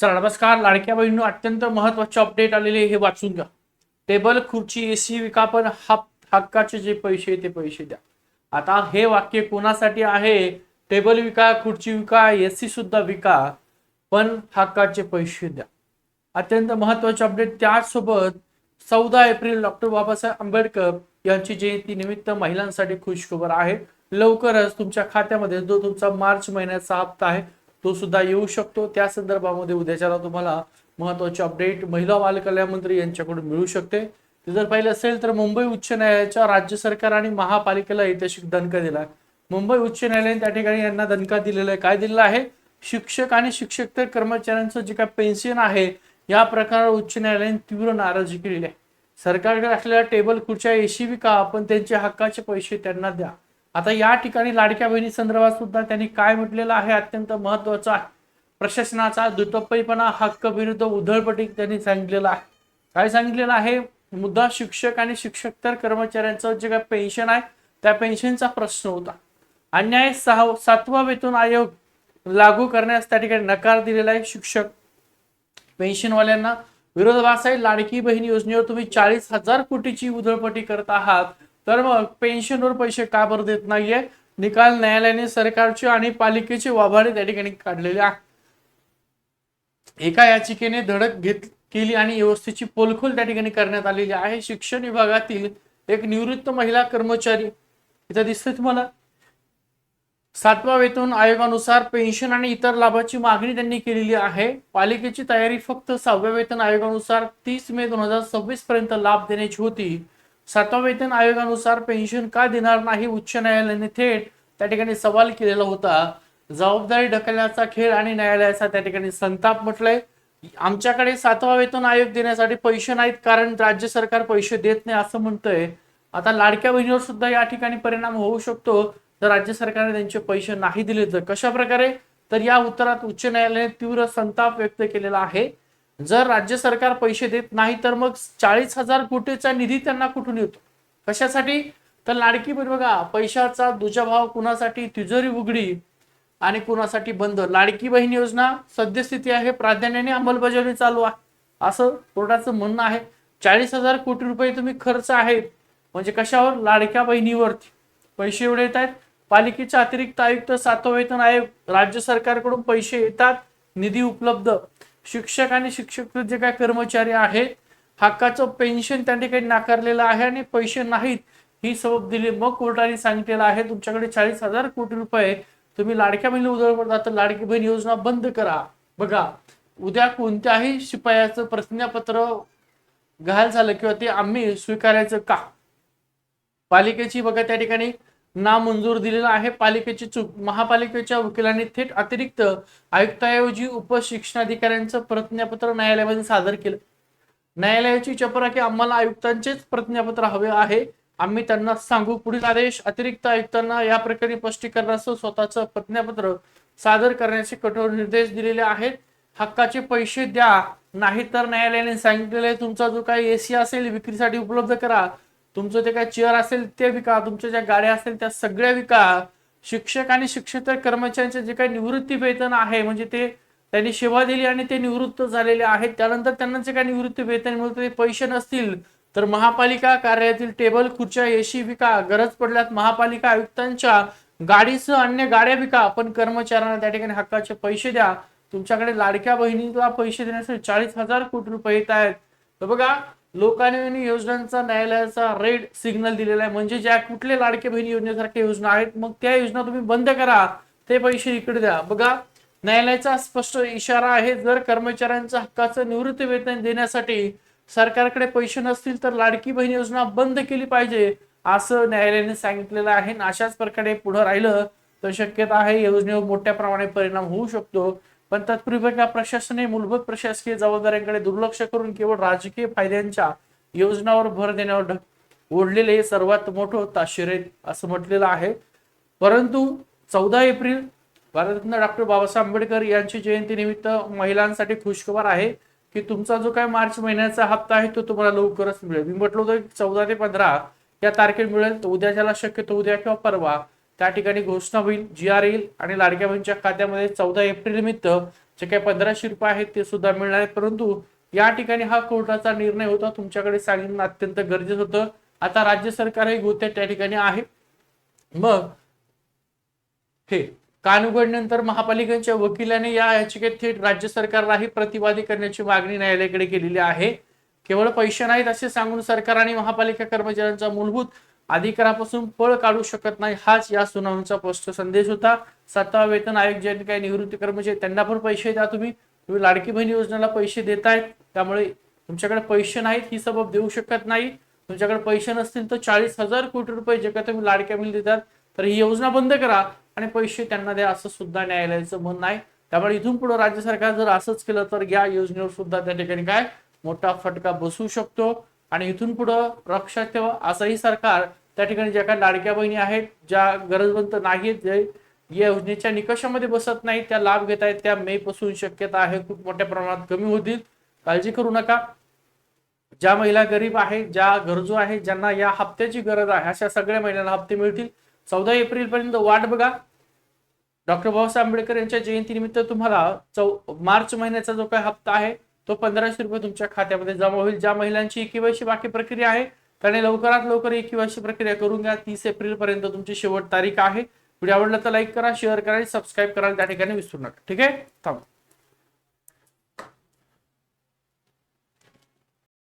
चला नमस्कार. लाडक्या बहिणींनो, अत्यंत महत्वाचे अपडेट आलेले हे वाचून घ्या. टेबल खुर्ची एसी विका पण हक्काचे जे पैसे ते पैसे द्या. आता हे वाक्य कोणासाठी आहे? टेबल विका, खुर्ची विका, एसी सुद्धा विका, पण हक्काचे पैसे द्या. अत्यंत महत्वाचे अपडेट. त्याचसोबत 14 एप्रिल डॉक्टर बाबासाहेब आंबेडकर यांची जयंती निमित्त महिलांसाठी खुशखबर आहे. लवकरच तुमच्या खात्यामध्ये जो तुमचा मार्च महिन्याचा हप्ता आहे तो सुद्धा येऊ शकतो. त्या संदर्भामध्ये उद्याच्याला तुम्हाला महत्वाचे अपडेट महिला बाल कल्याण मंत्री यांच्याकडून मिळू शकते. ते जर पाहिलं असेल तर मुंबई उच्च न्यायालयाच्या राज्य सरकार आणि महापालिकेला ऐतिहासिक दणका दिला. मुंबई उच्च न्यायालयाने त्या ठिकाणी यांना दणका दिलेला आहे. काय दिलेला आहे? शिक्षक आणि शिक्षकेतर कर्मचाऱ्यांचं जे काय पेन्शन आहे या प्रकारावर उच्च न्यायालयाने तीव्र नाराजी केलेली आहे. सरकारकडे असलेल्या टेबल खुर्च्या एसी विका, आपण त्यांचे हक्काचे पैसे त्यांना द्या. आता या ठिकाणी लाडक्या बहिणी संदर्भात सुद्धा त्यांनी काय म्हटलेलं आहे? अत्यंत महत्वाचं आहे. प्रशासनाचा दुटप्पीपणा, हक्क विरुद्ध उधळपट्टी त्यांनी सांगितलेलं आहे. काय सांगितलेलं आहे? मुद्दा शिक्षक आणि शिक्षकेतर कर्मचाऱ्यांचं जे काय पेन्शन आहे त्या पेन्शनचा प्रश्न होता. अन्याय 7वा वेतन आयोग लागू करण्यास त्या ठिकाणी नकार दिलेला आहे. शिक्षक पेन्शनवाल्यांना विरोधाभास आहे. लाडकी बहीण योजनेवर तुम्ही 40,000 कोटीची उधळपट्टी करत आहात, तर मग पेन्शनवर पैसे का बरं देत नाहीये? निकाल न्यायालयाने सरकारचे आणि पालिकेचे वाभाडे त्या ठिकाणी काढलेले आहे. एका याचिकेने धडक केली आणि व्यवस्थेची पोलखोल त्या ठिकाणी करण्यात आलेली आहे. शिक्षण विभागातील एक निवृत्त महिला कर्मचारी इथं दिसते तुम्हाला. 7व्या वेतन आयोगानुसार पेन्शन आणि इतर लाभाची मागणी त्यांनी केलेली आहे. पालिकेची तयारी फक्त 6व्या वेतन आयोगानुसार 30 मे 2026 पर्यंत लाभ देण्याची होती. 7व्या वेतन आयोगानुसार पेन्शन का देणार नाही? उच्च न्यायालयाने थेट त्या ठिकाणी सवाल केलेला होता. जबाबदारी ढकलण्याचा खेळ आणि न्यायालयाचा त्या ठिकाणी संताप म्हटलंय. आमच्याकडे 7वा वेतन आयोग देण्यासाठी पैसे नाहीत कारण राज्य सरकार पैसे देत नाही असं म्हणतंय. आता लाडक्या बहिणीवर सुद्धा या ठिकाणी परिणाम होऊ शकतो जर राज्य सरकारने त्यांचे पैसे नाही दिले तर. कशा प्रकारे? तर या उत्तरात उच्च न्यायालयाने तीव्र संताप व्यक्त केलेला आहे. जर राज्य सरकार पैसे देत नाही तर मग 40,000 कोटीचा निधी त्यांना कुठून येतो? कशासाठी? तर लाडकी बहीण बघा, पैशाचा दुजाभाव कुणासाठी? तिजोरी उघडी आणि कुणासाठी बंद. लाडकी बहीण योजना सद्यस्थिती आहे, प्राधान्याने अंमलबजावणी चालू आहे असं कोर्टाचं म्हणणं आहे. 40,000 कोटी रुपये तुम्ही खर्च आहेत म्हणजे कशावर? लाडक्या बहिणीवरती पैसे एवढे येत आहेत. पालिकेचे अतिरिक्त आयुक्त, 7वा वेतन आयोग, राज्य सरकारकडून पैसे येतात, निधी उपलब्ध. शिक्षक आणि शिक्षक जे काय कर्मचारी आहेत हक्काचं पेन्शन त्या ठिकाणी नाकारलेलं आहे आणि पैसे नाहीत ही सबब दिली. मग कोर्टाने सांगितलेलं आहे तुमच्याकडे 40,000 कोटी रुपये तुम्ही लाडक्या बहिणी उधळ पडतात तर लाडकी बहीण योजना बंद करा. बघा, उद्या कोणत्याही शिपायाचं प्रतिज्ञापत्र घाल झालं किंवा ते आम्ही स्वीकारायचं का? पालिकेची बघा त्या ठिकाणी नामंजूर दिलेला आहे. पालिकेची चूक. महापालिकेच्या वकिलांनी थेट अतिरिक्त आयुक्ताऐवजी उपशिक्षणाधिकाऱ्यांचं प्रतिज्ञापत्र न्यायालयामध्ये सादर केलं. न्यायालयाची चपराकी, आम्हाला आयुक्तांचेच प्रतिज्ञापत्र हवे आहे, आम्ही त्यांना सांगू. पुढील आदेश. अतिरिक्त आयुक्तांना या प्रकरणी स्पष्टीकरणासह स्वतःचं प्रतिज्ञापत्र सादर करण्याचे कठोर निर्देश दिलेले आहेत. हक्काचे पैसे द्या, नाहीतर न्यायालयाने सांगितलेले तुमचा जो काही एसी असेल विक्रीसाठी उपलब्ध करा, तुमचं ते काय चेअर असेल ते विका, तुमच्या ज्या गाड्या असतील त्या सगळ्या विका. शिक्षक आणि शिक्षकेतर कर्मचाऱ्यांचे जे काही निवृत्ती वेतन आहे म्हणजे ते त्यांनी सेवा दिली आणि ते निवृत्त झालेले आहेत, त्यानंतर त्यांना जे काही निवृत्ती वेतन मिळतं ते पैसे नसतील तर महापालिका कार्यालयातील टेबल खुर्च्या एसी विका. गरज पडल्यास महापालिका आयुक्तांच्या गाडीसह अन्य गाड्या विका, पण कर्मचाऱ्यांना त्या ठिकाणी हक्काचे पैसे द्या. तुमच्याकडे लाडक्या बहिणीला पैसे देण्यासाठी 40,000 कोटी रुपये येत आहेत. तर बघा, लोकानुदानी योजनांचा न्यायालयाचा रेड सिग्नल दिलेला आहे. म्हणजे ज्या कुठल्या लाडक्या बहिणी योजनेसारख्या योजना आहेत मग त्या योजना तुम्ही बंद करा, ते पैसे इकडे द्या. बघा, न्यायालयाचा स्पष्ट इशारा आहे. जर कर्मचाऱ्यांचं हक्काचं निवृत्ती वेतन देण्यासाठी सरकारकडे पैसे नसतील तर लाडकी बहीण योजना बंद केली पाहिजे असं न्यायालयाने सांगितलेलं आहे. अशाच प्रकारे पुढे राहिलं तर शक्यता आहे योजनेवर मोठ्या प्रमाणात परिणाम होऊ शकतो. पण तत्पूर्वी प्रशासनाने मूलभूत प्रशासकीय जबाबदाऱ्यांकडे दुर्लक्ष करून केवळ राजकीय फायद्यांच्या योजनावर भर देण्यावर ओढलेले हे सर्वात मोठं ताशेर आहे असं म्हटलेलं आहे. परंतु 14 एप्रिल भारतरत्न डॉक्टर बाबासाहेब आंबेडकर यांची जयंती निमित्त महिलांसाठी खुशखबर आहे की तुमचा जो काय मार्च महिन्याचा हप्ता आहे तो तुम्हाला लवकरच मिळेल. मी म्हटलं होतं 14 ते 15 या तारखेला मिळेल, तर उद्या ज्याला शक्यतो उद्या किंवा परवा त्या ठिकाणी घोषणा होईल, GR येईल आणि लाडक्या बहिणीच्या खात्यामध्ये 14 एप्रिल निमित्त जे काही 1500 रुपये आहेत ते सुद्धा मिळणार आहेत. परंतु या ठिकाणी हा कोर्टाचा निर्णय होता, तुमच्याकडे सांगणं अत्यंत गरजेचं होतं. आता राज्य सरकार हे गोत्यात त्या ठिकाणी आहे. मग हे कान उघडल्यानंतर महापालिकेच्या वकिलाने या याचिकेत थेट राज्य सरकारलाही प्रतिवादी करण्याची मागणी न्यायालयाकडे केलेली आहे. केवळ पैसे नाहीत असे सांगून सरकार आणि महापालिका कर्मचाऱ्यांचा मूलभूत अधिकारापासून पळ काढू शकत नाही, हाच या सुनावणीचा स्पष्ट संदेश होता. 7वा वेतन आयोग जे काही निवृत्ती कर्मचारी त्यांना पण पैसे द्या, तुम्ही लाडकी बहीण योजनेला पैसे देतायत, त्यामुळे तुमच्याकडे पैसे नाहीत ही सबब देऊ शकत नाही. तुमच्याकडे पैसे नसतील तर 40,000 कोटी रुपये जे काही तुम्ही लाडक्या बहिणी देतात तर ही योजना बंद करा आणि पैसे त्यांना द्या, असं सुद्धा न्यायालयाचं म्हणणं आहे. त्यामुळे इथून पुढे राज्य सरकार जर असंच केलं तर या योजनेवर सुद्धा त्या ठिकाणी काय मोठा फटका बसू शकतो. आणि इथून पुढे लक्षात ठेवा, असंही सरकार त्या ठिकाणी ज्या काही लाडक्या बहिणी आहेत, ज्या गरजवंत नाहीत, जे या योजनेच्या निकषामध्ये बसत नाही, त्या लाभ घेत आहेत, त्या मे पासून शक्यता आहे खूप मोठ्या प्रमाणात कमी होतील. काळजी करू नका. ज्या महिला गरीब आहेत, ज्या गरजू आहेत, ज्यांना या हप्त्याची गरज आहे, अशा सगळ्या महिलांना हप्ते मिळतील. 14 एप्रिल पर्यंत वाट बघा. डॉक्टर बाबासाहेब आंबेडकर यांच्या जयंतीनिमित्त तुम्हाला मार्च महिन्याचा जो काही हप्ता आहे तो 1500 रुपये तुमच्या खात्यामध्ये जमा होईल. ज्या महिलांची केवायसी बाकी प्रक्रिया आहे त्याने लवकरात लवकर केवायसी प्रक्रिया करून घ्या. 30 एप्रिल पर्यंत तुमची शेवट तारीख आहे. व्हिडिओ आवडला तर लाईक करा, शेअर करा आणि सबस्क्राईब करायला त्या ठिकाणी विसरू नका. ठीक आहे, थांबा.